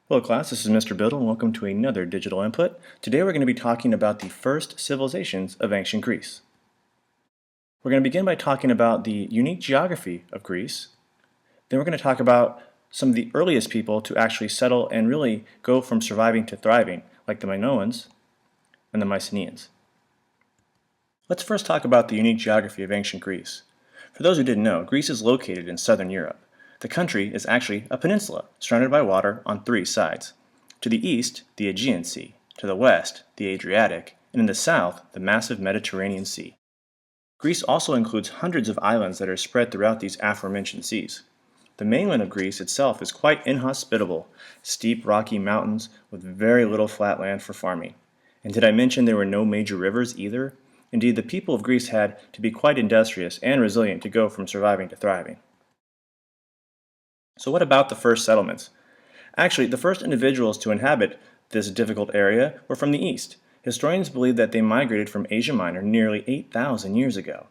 Hello class, this is Mr. Biddle and welcome to another digital input. Today we're going to be talking about the first civilizations of ancient Greece. We're going to begin by talking about the unique geography of Greece. Then we're going to talk about some of the earliest people to actually settle and really go from surviving to thriving, like the Minoans and the Mycenaeans. Let's first talk about the unique geography of ancient Greece. For those who didn't know, Greece is located in southern Europe. The country is actually a peninsula, surrounded by water on three sides. To the east, the Aegean Sea. To the west, the Adriatic. And in the south, the massive Mediterranean Sea. Greece also includes hundreds of islands that are spread throughout these aforementioned seas. The mainland of Greece itself is quite inhospitable, steep rocky mountains with very little flat land for farming. And did I mention there were no major rivers either? Indeed, the people of Greece had to be quite industrious and resilient to go from surviving to thriving. So what about the first settlements? Actually, the first individuals to inhabit this difficult area were from the east. Historians believe that they migrated from Asia Minor nearly 8,000 years ago.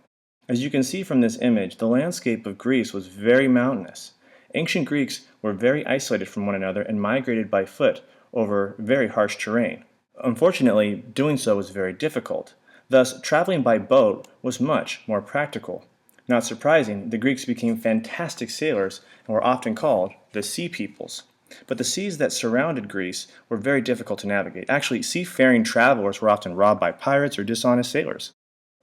As you can see from this image, the landscape of Greece was very mountainous. Ancient Greeks were very isolated from one another and migrated by foot over very harsh terrain. Unfortunately, doing so was very difficult. Thus, traveling by boat was much more practical. Not surprising, the Greeks became fantastic sailors and were often called the Sea Peoples. But the seas that surrounded Greece were very difficult to navigate. Actually, seafaring travelers were often robbed by pirates or dishonest sailors.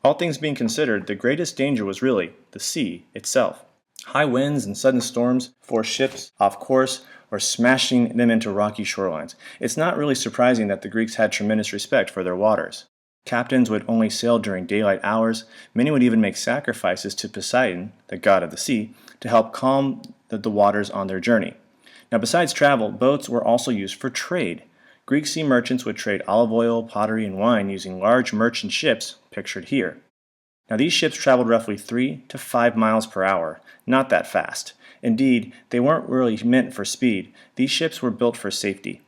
All things being considered, the greatest danger was really the sea itself. High winds and sudden storms forced ships off course or smashing them into rocky shorelines. It's not really surprising that the Greeks had tremendous respect for their waters. Captains would only sail during daylight hours. Many would even make sacrifices to Poseidon, the god of the sea, to help calm the waters on their journey. Now, besides travel, boats were also used for trade. Greek sea merchants would trade olive oil, pottery, and wine using large merchant ships, pictured here. Now, these ships traveled roughly 3 to 5 miles per hour, not that fast. Indeed, they weren't really meant for speed. These ships were built for safety.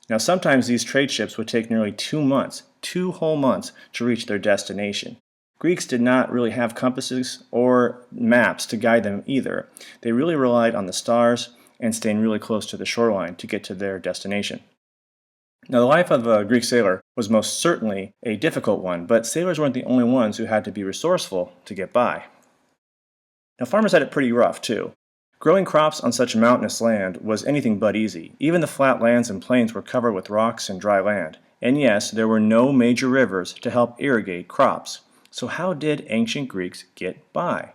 Now, sometimes these trade ships would take nearly 2 months, 2 whole months, to reach their destination. Greeks did not really have compasses or maps to guide them either. They really relied on the stars and staying really close to the shoreline to get to their destination. Now, the life of a Greek sailor was most certainly a difficult one, but sailors weren't the only ones who had to be resourceful to get by. Now, farmers had it pretty rough, too. Growing crops on such mountainous land was anything but easy. Even the flat lands and plains were covered with rocks and dry land. And yes, there were no major rivers to help irrigate crops. So how did ancient Greeks get by?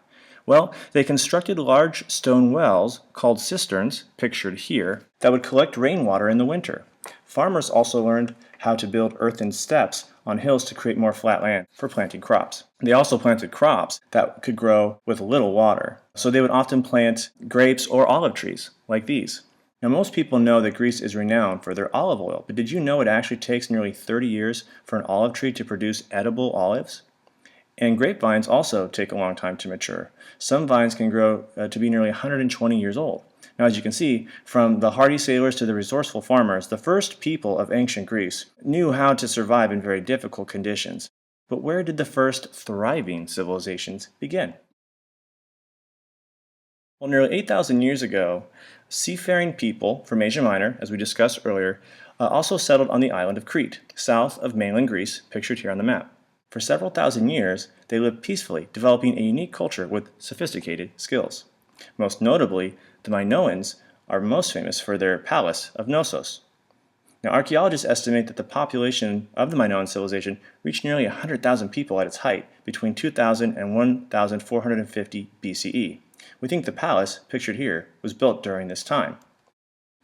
Well, they constructed large stone wells, called cisterns, pictured here, that would collect rainwater in the winter. Farmers also learned how to build earthen steps on hills to create more flat land for planting crops. They also planted crops that could grow with little water. So they would often plant grapes or olive trees, like these. Now, most people know that Greece is renowned for their olive oil, but did you know it actually takes nearly 30 years for an olive tree to produce edible olives? And grapevines also take a long time to mature. Some vines can grow to be nearly 120 years old. Now, as you can see, from the hardy sailors to the resourceful farmers, the first people of ancient Greece knew how to survive in very difficult conditions. But where did the first thriving civilizations begin? Well, nearly 8,000 years ago, seafaring people from Asia Minor, as we discussed earlier, also settled on the island of Crete, south of mainland Greece, pictured here on the map. For several thousand years, they lived peacefully, developing a unique culture with sophisticated skills. Most notably, the Minoans are most famous for their palace of Knossos. Now, archaeologists estimate that the population of the Minoan Civilization reached nearly 100,000 people at its height between 2000 and 1450 BCE. We think the palace, pictured here, was built during this time.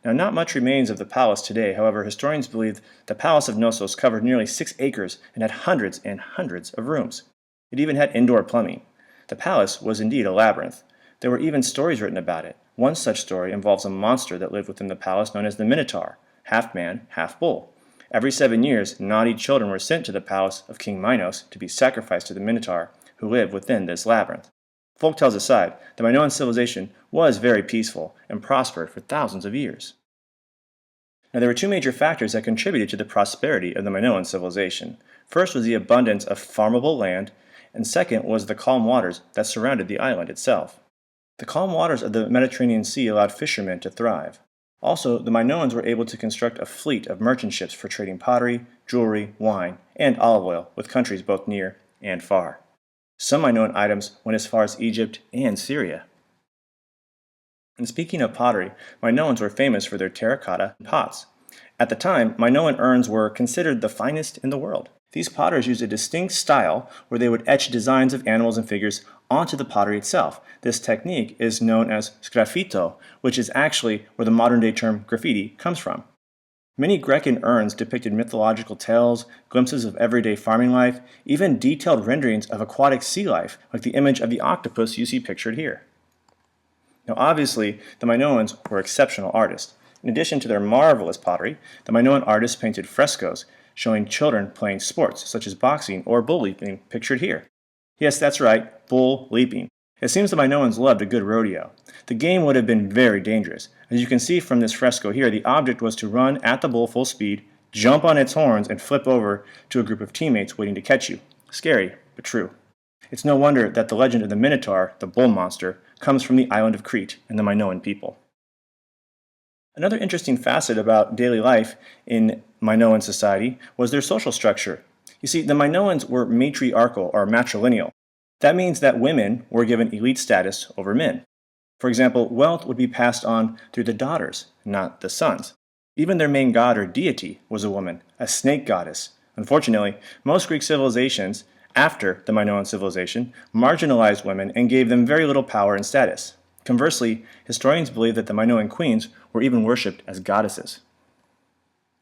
Now, not much remains of the palace today. However, historians believe the palace of Knossos covered nearly 6 acres and had hundreds and hundreds of rooms. It even had indoor plumbing. The palace was indeed a labyrinth. There were even stories written about it. One such story involves a monster that lived within the palace known as the Minotaur, half man, half bull. Every 7 years, naughty children were sent to the palace of King Minos to be sacrificed to the Minotaur, who lived within this labyrinth. Folktales aside, the Minoan civilization was very peaceful and prospered for thousands of years. Now, there were 2 major factors that contributed to the prosperity of the Minoan civilization. First was the abundance of farmable land, and second was the calm waters that surrounded the island itself. The calm waters of the Mediterranean Sea allowed fishermen to thrive. Also, the Minoans were able to construct a fleet of merchant ships for trading pottery, jewelry, wine, and olive oil with countries both near and far. Some Minoan items went as far as Egypt and Syria. And speaking of pottery, Minoans were famous for their terracotta pots. At the time, Minoan urns were considered the finest in the world. These potters used a distinct style where they would etch designs of animals and figures onto the pottery itself. This technique is known as sgraffito, which is actually where the modern-day term graffiti comes from. Many Grecan urns depicted mythological tales, glimpses of everyday farming life, even detailed renderings of aquatic sea life, like the image of the octopus you see pictured here. Now, obviously, the Minoans were exceptional artists. In addition to their marvelous pottery, the Minoan artists painted frescoes showing children playing sports such as boxing or bull leaping, pictured here. Yes, that's right, bull leaping. It seems the Minoans loved a good rodeo. The game would have been very dangerous. As you can see from this fresco here, the object was to run at the bull full speed, jump on its horns, and flip over to a group of teammates waiting to catch you. Scary, but true. It's no wonder that the legend of the Minotaur, the bull monster, comes from the island of Crete and the Minoan people. Another interesting facet about daily life in Minoan society was their social structure. You see, the Minoans were matriarchal or matrilineal. That means that women were given elite status over men. For example, wealth would be passed on through the daughters, not the sons. Even their main god or deity was a woman, a snake goddess. Unfortunately, most Greek civilizations after the Minoan civilization marginalized women and gave them very little power and status. Conversely, historians believe that the Minoan queens were even worshipped as goddesses.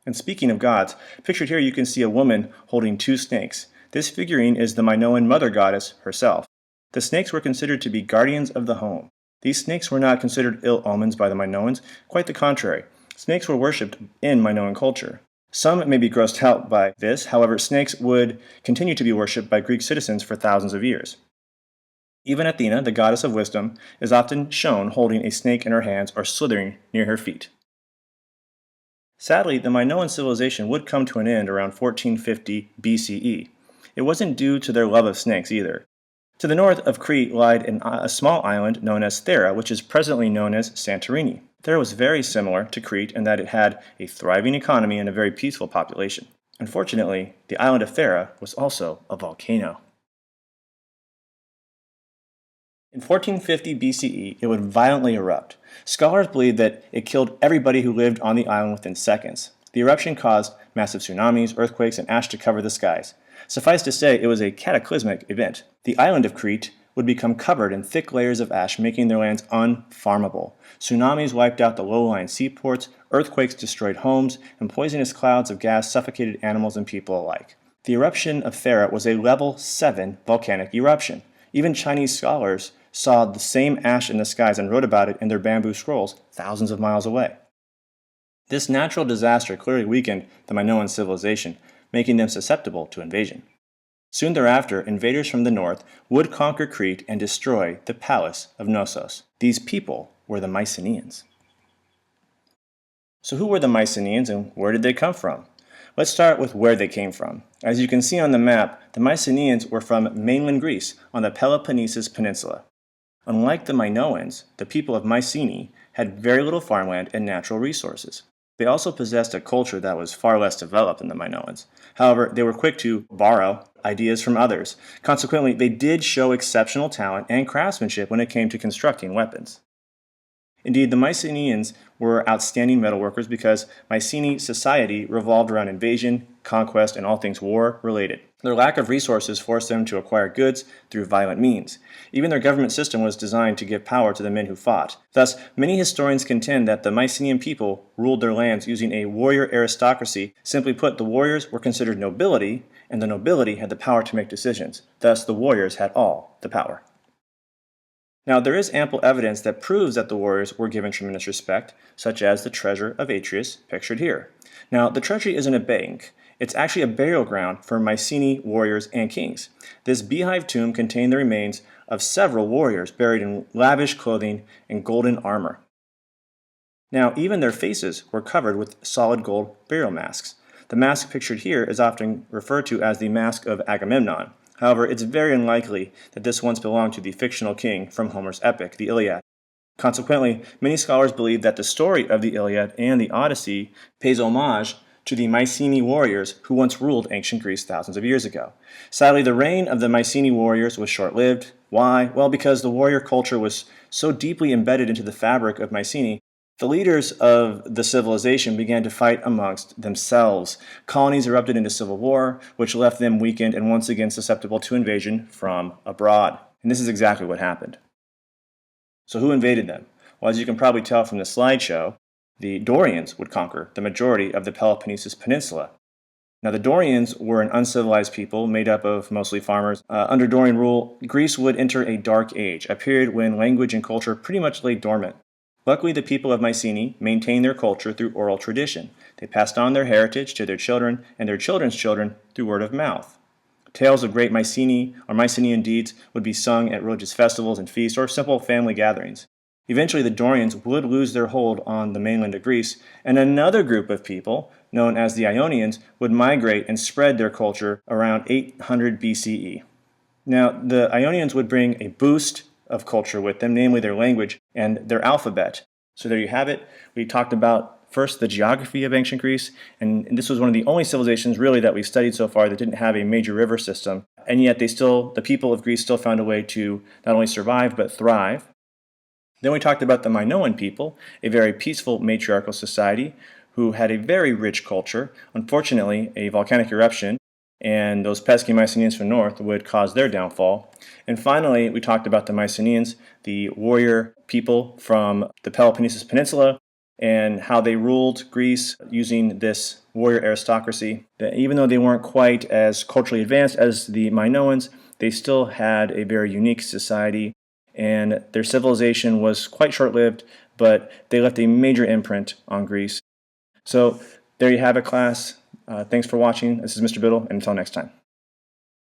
And speaking of gods, pictured here you can see a woman holding two snakes. This figurine is the Minoan mother goddess herself. The snakes were considered to be guardians of the home. These snakes were not considered ill omens by the Minoans, quite the contrary. Snakes were worshipped in Minoan culture. Some may be grossed out by this, however, snakes would continue to be worshipped by Greek citizens for thousands of years. Even Athena, the goddess of wisdom, is often shown holding a snake in her hands or slithering near her feet. Sadly, the Minoan civilization would come to an end around 1450 BCE. It wasn't due to their love of snakes either. To the north of Crete lied a small island known as Thera, which is presently known as Santorini. Thera was very similar to Crete in that it had a thriving economy and a very peaceful population. Unfortunately, the island of Thera was also a volcano. In 1450 BCE, it would violently erupt. Scholars believe that it killed everybody who lived on the island within seconds. The eruption caused massive tsunamis, earthquakes, and ash to cover the skies. Suffice to say, it was a cataclysmic event. The island of Crete would become covered in thick layers of ash, making their lands unfarmable. Tsunamis wiped out the low-lying seaports, earthquakes destroyed homes, and poisonous clouds of gas suffocated animals and people alike. The eruption of Thera was a level 7 volcanic eruption. Even Chinese scholars saw the same ash in the skies and wrote about it in their bamboo scrolls thousands of miles away. This natural disaster clearly weakened the Minoan civilization, making them susceptible to invasion. Soon thereafter, invaders from the north would conquer Crete and destroy the palace of Knossos. These people were the Mycenaeans. So who were the Mycenaeans and where did they come from? Let's start with where they came from. As you can see on the map, the Mycenaeans were from mainland Greece on the Peloponnesus Peninsula. Unlike the Minoans, the people of Mycenae had very little farmland and natural resources. They also possessed a culture that was far less developed than the Minoans. However, they were quick to borrow ideas from others. Consequently, they did show exceptional talent and craftsmanship when it came to constructing weapons. Indeed, the Mycenaeans were outstanding metalworkers because Mycenaean society revolved around invasion, conquest, and all things war-related. Their lack of resources forced them to acquire goods through violent means. Even their government system was designed to give power to the men who fought. Thus, many historians contend that the Mycenaean people ruled their lands using a warrior aristocracy. Simply put, the warriors were considered nobility, and the nobility had the power to make decisions. Thus, the warriors had all the power. Now, there is ample evidence that proves that the warriors were given tremendous respect, such as the treasure of Atreus, pictured here. Now, the treasury isn't a bank. It's actually a burial ground for Mycenaean warriors and kings. This beehive tomb contained the remains of several warriors buried in lavish clothing and golden armor. Now, even their faces were covered with solid gold burial masks. The mask pictured here is often referred to as the Mask of Agamemnon. However, it's very unlikely that this once belonged to the fictional king from Homer's epic, the Iliad. Consequently, many scholars believe that the story of the Iliad and the Odyssey pays homage to the Mycenaean warriors who once ruled ancient Greece thousands of years ago. Sadly, the reign of the Mycenaean warriors was short-lived. Why? Well, because the warrior culture was so deeply embedded into the fabric of Mycenae, the leaders of the civilization began to fight amongst themselves. Colonies erupted into civil war, which left them weakened and once again susceptible to invasion from abroad. And this is exactly what happened. So who invaded them? Well, as you can probably tell from the slideshow, the Dorians would conquer the majority of the Peloponnesus Peninsula. Now, the Dorians were an uncivilized people made up of mostly farmers. Under Dorian rule, Greece would enter a dark age, a period when language and culture pretty much lay dormant. Luckily, the people of Mycenae maintained their culture through oral tradition. They passed on their heritage to their children and their children's children through word of mouth. Tales of great Mycenaean deeds would be sung at religious festivals and feasts or simple family gatherings. Eventually, the Dorians would lose their hold on the mainland of Greece, and another group of people, known as the Ionians, would migrate and spread their culture around 800 BCE. Now, the Ionians would bring a boost of culture with them, namely their language and their alphabet. So there you have it. We talked about first the geography of ancient Greece, and this was one of the only civilizations really that we've studied so far that didn't have a major river system, and yet the people of Greece still found a way to not only survive but thrive. Then we talked about the Minoan people, a very peaceful matriarchal society who had a very rich culture. Unfortunately, a volcanic eruption and those pesky Mycenaeans from north would cause their downfall. And finally, we talked about the Mycenaeans, the warrior people from the Peloponnesus Peninsula, and how they ruled Greece using this warrior aristocracy. Even though they weren't quite as culturally advanced as the Minoans, they still had a very unique society, and their civilization was quite short-lived, but they left a major imprint on Greece. So there you have it, class. Thanks for watching. This is Mr. Biddle, and until next time.